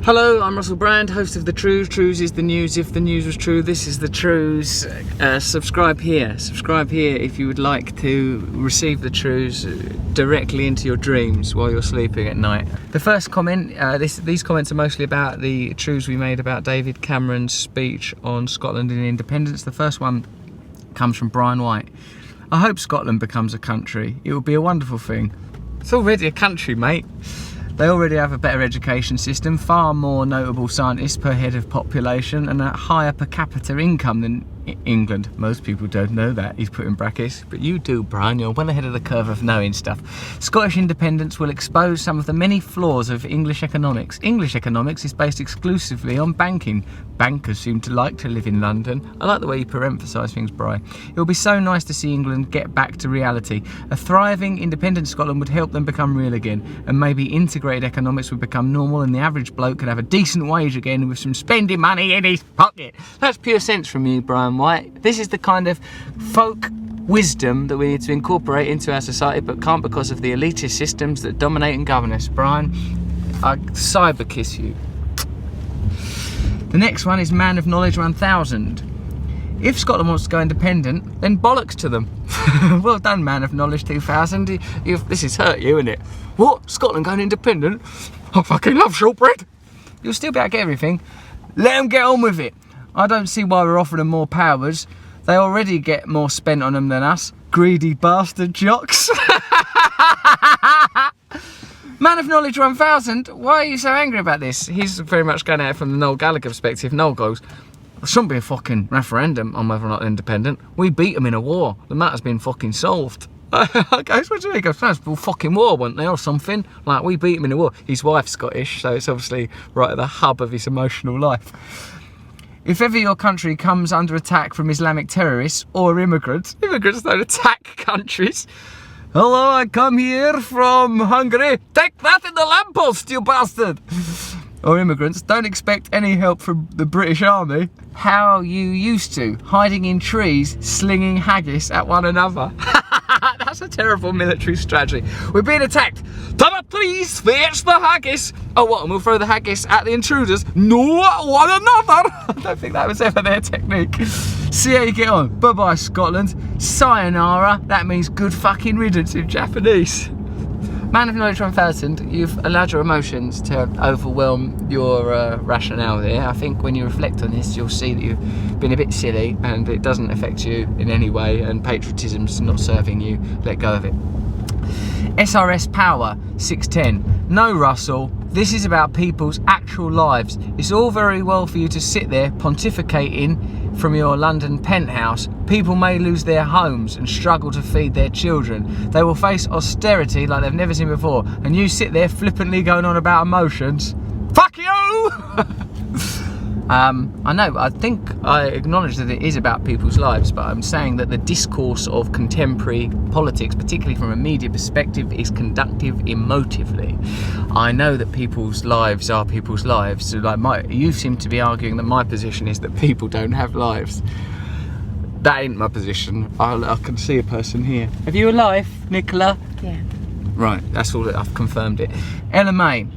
Hello, I'm Russell Brand, host of the Trews. Trews is the news. If the news was true, this is the Trews. Subscribe here. Subscribe here if you would like to receive the Trews directly into your dreams while you're sleeping at night. The first comment, these comments are mostly about the Trews we made about David Cameron's speech on Scotland and independence. The first one comes from Brian White. I hope Scotland becomes a country. It would be a wonderful thing. It's already a country, mate. They already have a better education system, far more notable scientists per head of population, and a higher per capita income than England. Most people don't know that, he's put in brackets, but you do, Brian. You're well ahead of the curve of knowing stuff. Scottish independence will expose some of the many flaws of English economics. English economics is based exclusively on banking. Bankers seem to like to live in London. I like the way you emphasise things, Brian. It will be so nice to see England get back to reality. A thriving, independent Scotland would help them become real again, and maybe integrated economics would become normal and the average bloke could have a decent wage again with some spending money in his pocket. That's pure sense from you, Brian White. This is the kind of folk wisdom that we need to incorporate into our society, but can't because of the elitist systems that dominate and govern us. Brian, I cyber kiss you. The next one is Man of Knowledge 1000. If Scotland wants to go independent, then bollocks to them. Well done, Man of Knowledge 2000. This has hurt you, isn't it? What? Scotland going independent? I fucking love shortbread. You'll still be able to get everything. Let them get on with it. I don't see why we're offering them more powers. They already get more spent on them than us. Greedy bastard jocks. Man of Knowledge 1000, why are you so angry about this? He's very much going at it from the Noel Gallagher perspective. Noel goes, there shouldn't be a fucking referendum on whether or not they're independent. We beat them in a war. The matter's been fucking solved. I goes, what do you mean? He goes, that's a fucking war, weren't they, or something? Like, we beat him in a war. His wife's Scottish, so it's obviously right at the hub of his emotional life. If ever your country comes under attack from Islamic terrorists or immigrants don't attack countries. Hello, I come here from Hungary. Take that in the lamppost, you bastard! Or immigrants, don't expect any help from the British Army. How you used to, hiding in trees, slinging haggis at one another. That's a terrible military strategy. We're being attacked. To the trees, fetch the haggis. Oh, what? And we'll throw the haggis at the intruders? No, one another. I don't think that was ever their technique. See how you get on. Bye-bye, Scotland. Sayonara. That means good fucking riddance in Japanese. Man of Knowledge 1000, you've allowed your emotions to overwhelm your rationale here. I think when you reflect on this, you'll see that you've been a bit silly and it doesn't affect you in any way, and patriotism's not serving you. Let go of it. SRS Power 610. No, Russell, this is about people's actual lives. It's all very well for you to sit there pontificating from your London penthouse. People may lose their homes and struggle to feed their children. They will face austerity like they've never seen before, and you sit there flippantly going on about emotions. Fuck you! I know, I think I acknowledge that it is about people's lives, but I'm saying that the discourse of contemporary politics, particularly from a media perspective, is conductive emotively. I know that people's lives are people's lives. So like you seem to be arguing that my position is that people don't have lives. That ain't my position. I can see a person here. Have you a life, Nicola? Yeah. Right, that's all that I've confirmed it. Ella May.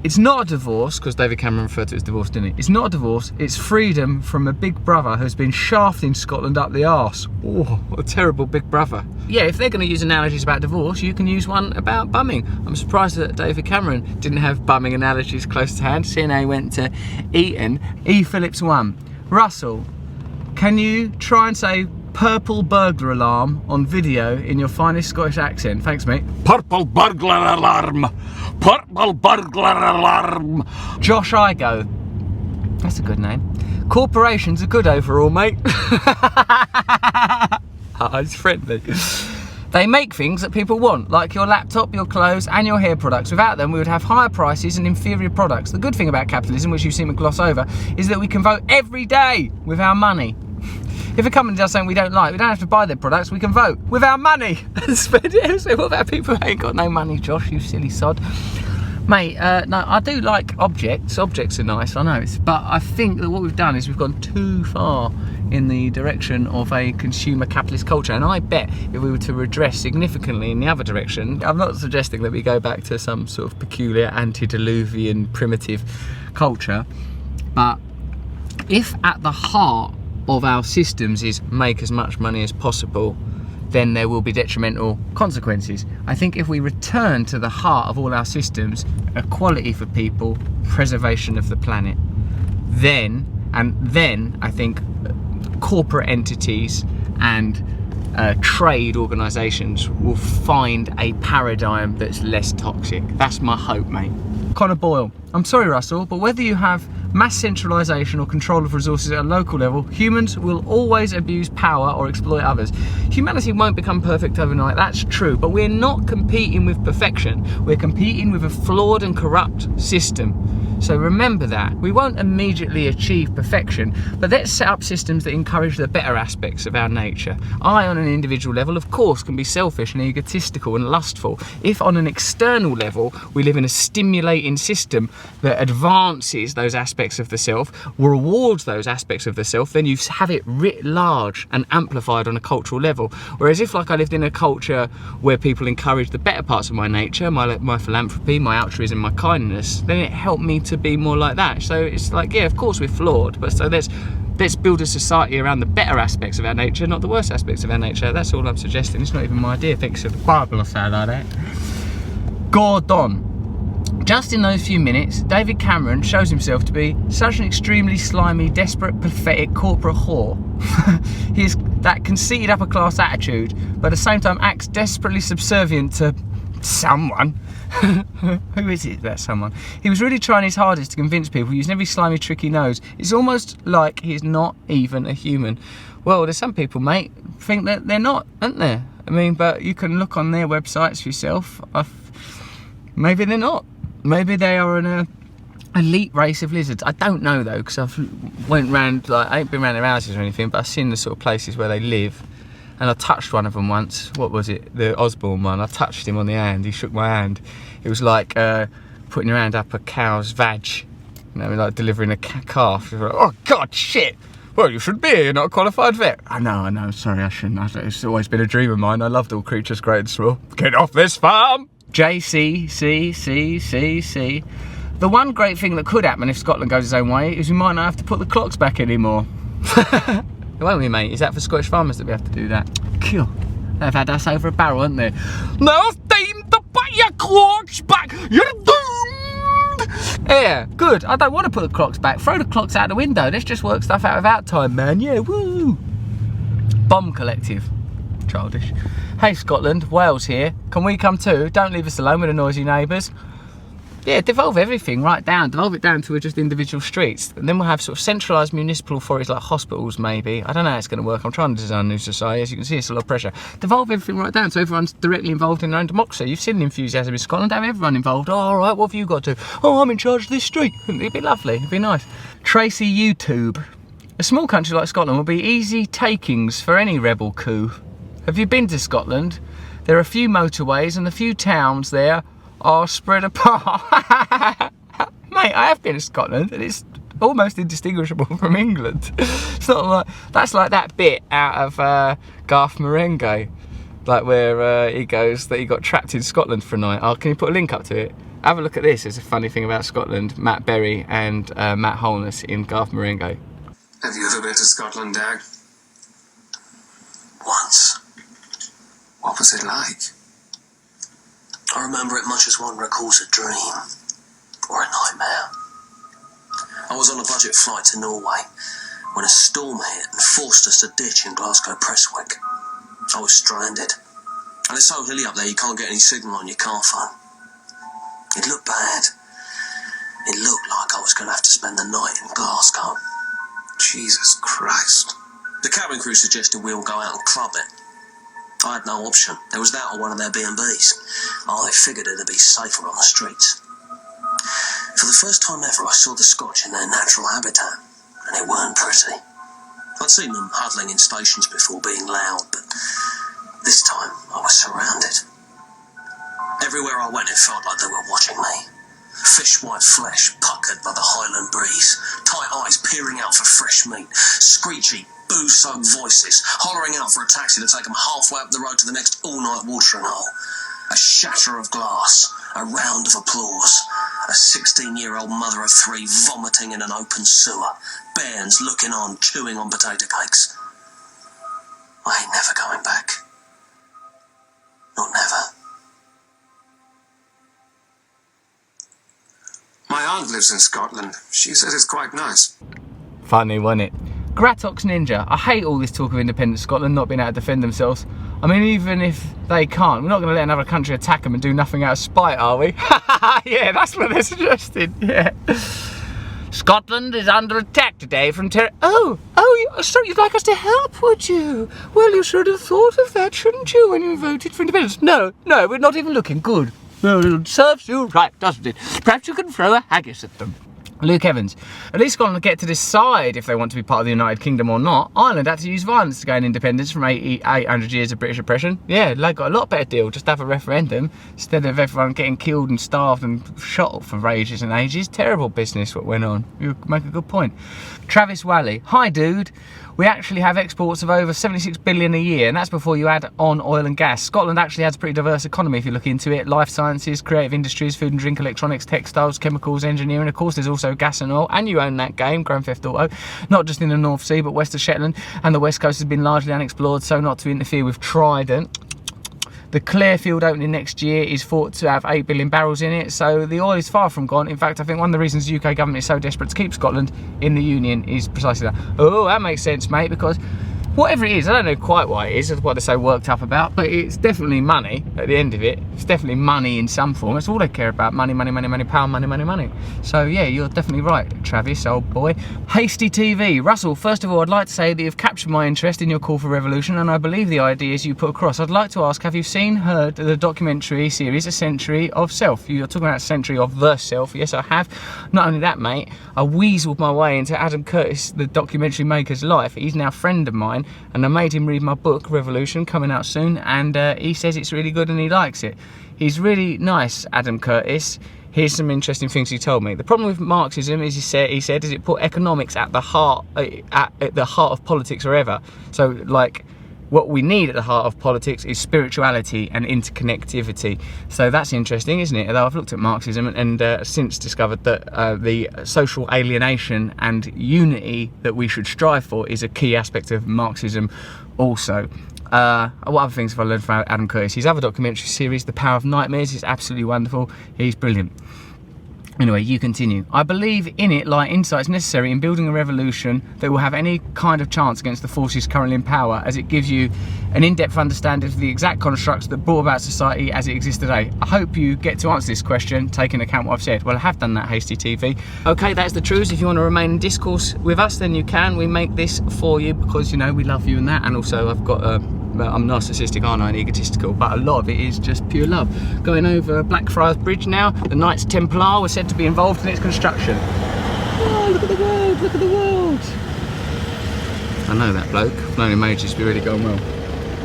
It's not a divorce, because David Cameron referred to it as divorce, didn't it? It's not a divorce, it's freedom from a big brother who's been shafting Scotland up the arse. Oh, what a terrible big brother. Yeah, if they're going to use analogies about divorce, you can use one about bumming. I'm surprised that David Cameron didn't have bumming analogies close to hand, seeing how he went to Eton. E. Phillips 1. Russell, can you try and say purple burglar alarm on video in your finest Scottish accent? Thanks, mate. Purple burglar alarm. Purple burglar alarm. Josh Igo. That's a good name. Corporations are good overall, mate. It's friendly. They make things that people want, like your laptop, your clothes, and your hair products. Without them, we would have higher prices and inferior products. The good thing about capitalism, which you seem to gloss over, is that we can vote every day with our money. If a company does something we don't like, we don't have to buy their products, we can vote with our money and spend it. So what about people who ain't got no money, Josh, you silly sod? Mate, no, I do like objects. Objects are nice, I know. But I think that what we've done is we've gone too far in the direction of a consumer capitalist culture. And I bet if we were to redress significantly in the other direction, I'm not suggesting that we go back to some sort of peculiar antediluvian primitive culture. But if at the heart of our systems is make as much money as possible, then there will be detrimental consequences. I think if we return to the heart of all our systems, equality for people, preservation of the planet, then I think corporate entities and trade organisations will find a paradigm that's less toxic. That's my hope, mate. Connor Boyle. I'm sorry, Russell, but whether you have mass centralisation or control of resources at a local level, humans will always abuse power or exploit others. Humanity won't become perfect overnight, that's true, but we're not competing with perfection. We're competing with a flawed and corrupt system. So remember that. We won't immediately achieve perfection, but let's set up systems that encourage the better aspects of our nature. I, on an individual level, of course, can be selfish and egotistical and lustful. If on an external level, we live in a stimulating system that advances those aspects of the self, rewards those aspects of the self, then you have it writ large and amplified on a cultural level. Whereas if, like, I lived in a culture where people encourage the better parts of my nature, my philanthropy, my altruism, my kindness, then it helped me to be more like that. So it's like, yeah, of course we're flawed, but so let's build a society around the better aspects of our nature, not the worst aspects of our nature. That's all I'm suggesting. It's not even my idea. Thanks to the Bible I say like that. Gordon. Just in those few minutes, David Cameron shows himself to be such an extremely slimy, desperate, pathetic corporate whore. He has that conceited upper class attitude, but at the same time acts desperately subservient to someone. Who is it, that someone? He was really trying his hardest to convince people, using every slimy tricky nose. It's almost like he's not even a human. Well, there's some people, mate, think that they're not, aren't there? I mean, but you can look on their websites for yourself. Maybe they're not. Maybe they are an elite race of lizards. I don't know though, because I've went round, like, I ain't been around their houses or anything, but I've seen the sort of places where they live. And I touched one of them once. What was it? The Osborne one. I touched him on the hand. He shook my hand. It was like putting your hand up a cow's vag. You know, like delivering a calf. Like, oh, God, shit. Well, you should be. You're not a qualified vet. I know. Sorry, I shouldn't. It's always been a dream of mine. I loved all creatures great and small. Get off this farm. JCCCCC. The one great thing that could happen if Scotland goes its own way is we might not have to put the clocks back anymore. Won't we, mate? Is that for Scottish farmers that we have to do that? Cool. They've had us over a barrel, haven't they? Now it's time to put your clocks back. You're doomed. Yeah, good. I don't want to put the clocks back. Throw the clocks out the window. Let's just work stuff out without time, man. Yeah, woo. Bomb Collective. Childish. Hey, Scotland. Wales here. Can we come too? Don't leave us alone with the noisy neighbours. Yeah, devolve everything right down. Devolve it down to just individual streets. And then we'll have sort of centralised municipal authorities like hospitals, maybe. I don't know how it's going to work. I'm trying to design a new society. As you can see, it's a lot of pressure. Devolve everything right down so everyone's directly involved in their own democracy. You've seen the enthusiasm in Scotland. Have everyone involved. Oh, all right, what have you got to? Oh, I'm in charge of this street. It'd be lovely. It'd be nice. Tracy YouTube. A small country like Scotland will be easy takings for any rebel coup. Have you been to Scotland? There are a few motorways and a few towns there are spread apart. Mate, I have been to Scotland and it's almost indistinguishable from England. It's not like, that's like that bit out of Garth Marenghi, like where he goes that he got trapped in Scotland for a night. Oh, can you put a link up to it? Have a look at this. It's a funny thing about Scotland. Matt Berry and Matt Holness in Garth Marenghi. Have you ever been to Scotland, Dag? Once. What was it like? I remember it much as one recalls a dream, or a nightmare. I was on a budget flight to Norway when a storm hit and forced us to ditch in Glasgow Prestwick. I was stranded, and it's so hilly up there you can't get any signal on your car phone. It looked bad. It looked like I was going to have to spend the night in Glasgow. Jesus Christ. The cabin crew suggested we all go out and club it. I had no option. There was that or one of their B&Bs. I figured it'd be safer on the streets. For the first time ever, I saw the Scotch in their natural habitat, and it weren't pretty. I'd seen them huddling in stations before being loud, but this time I was surrounded. Everywhere I went, it felt like they were watching me. Fish-white flesh puckered by the Highland breeze, tight eyes peering out for fresh meat, screechy, booze-soaked voices, hollering out for a taxi to take them halfway up the road to the next all-night watering hole. A shatter of glass, a round of applause, A 16-year-old mother of three vomiting in an open sewer. Bairns looking on, chewing on potato cakes. I ain't never going back. Not never. My aunt lives in Scotland. She says it's quite nice. Funny, wasn't it? Gratox Ninja. I hate all this talk of independent Scotland not being able to defend themselves. I mean, even if they can't, we're not going to let another country attack them and do nothing out of spite, are we? Yeah, that's what they're suggesting. Yeah. Scotland is under attack today from terror. So you'd like us to help, would you? Well, you should have thought of that, shouldn't you, when you voted for independence? No, we're not even looking. Good. Well, it serves you right, doesn't it? Perhaps you can throw a haggis at them. Luke Evans. At least Scotland get to decide if they want to be part of the United Kingdom or not. Ireland had to use violence to gain independence from 800 years of British oppression. Yeah, they got a lot better deal. Just have a referendum instead of everyone getting killed and starved and shot for ages and ages. Terrible business what went on. You make a good point. Travis Wally. Hi, dude. We actually have exports of over 76 billion a year, and that's before you add on oil and gas. Scotland actually has a pretty diverse economy if you look into it. Life sciences, creative industries, food and drink, electronics, textiles, chemicals, engineering. Of course, there's also gas and oil, and you own that game, Grand Theft Auto. Not just in the North Sea, but west of Shetland, and the West Coast has been largely unexplored, so not to interfere with Trident. The Clearfield opening next year is thought to have 8 billion barrels in it, so the oil is far from gone. In fact, I think one of the reasons the UK government is so desperate to keep Scotland in the Union is precisely that. Oh, that makes sense, mate, because whatever it is, I don't know quite what it is, what they're so worked up about, but it's definitely money at the end of it. It's definitely money in some form. That's all they care about. Money, money, money, money, power, money, money, money. So yeah, you're definitely right, Travis, old boy. Hasty TV. Russell, first of all, I'd like to say that you've captured my interest in your call for revolution, and I believe the ideas you put across. I'd like to ask, have you heard the documentary series A Century of Self? You're talking about A Century of the Self. Yes, I have. Not only that, mate, I weaseled my way into Adam Curtis, the documentary maker's life. He's now a friend of mine, and I made him read my book, Revolution, coming out soon, and he says it's really good and he likes it. He's really nice, Adam Curtis. Here's some interesting things he told me. The problem with Marxism is, he said, is it put economics at the heart of politics forever. So, like, what we need at the heart of politics is spirituality and interconnectivity. So that's interesting, isn't it? Although I've looked at Marxism and since discovered that the social alienation and unity that we should strive for is a key aspect of Marxism also. What other things have I learned from Adam Curtis? His other documentary series, The Power of Nightmares, is absolutely wonderful. He's brilliant. Anyway, you continue. I believe in it lie insights necessary in building a revolution that will have any kind of chance against the forces currently in power, as it gives you an in-depth understanding of the exact constructs that brought about society as it exists today. I hope you get to answer this question, taking account what I've said. Well, I have done that, Hasty TV. Okay, that's the truth. If you want to remain in discourse with us, then you can. We make this for you because, you know, we love you and that, and also I've got I'm narcissistic, aren't I, and egotistical, but a lot of it is just pure love. Going over Blackfriars Bridge now, the Knights Templar were said to be involved in its construction. Oh, look at the world, look at the world. I know that bloke, I've known him ages, we're really going well.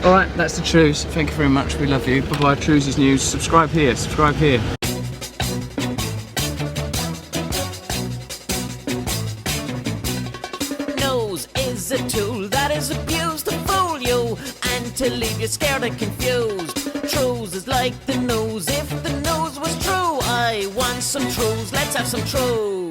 Alright, that's the Trews, thank you very much, we love you. Bye-bye, Trews' news, subscribe here, subscribe here. Nose is a tool that is abused to fool you and to leave you scared and confused. Trews is like the nose. If the nose was true, I want some Trews. Let's have some Trews.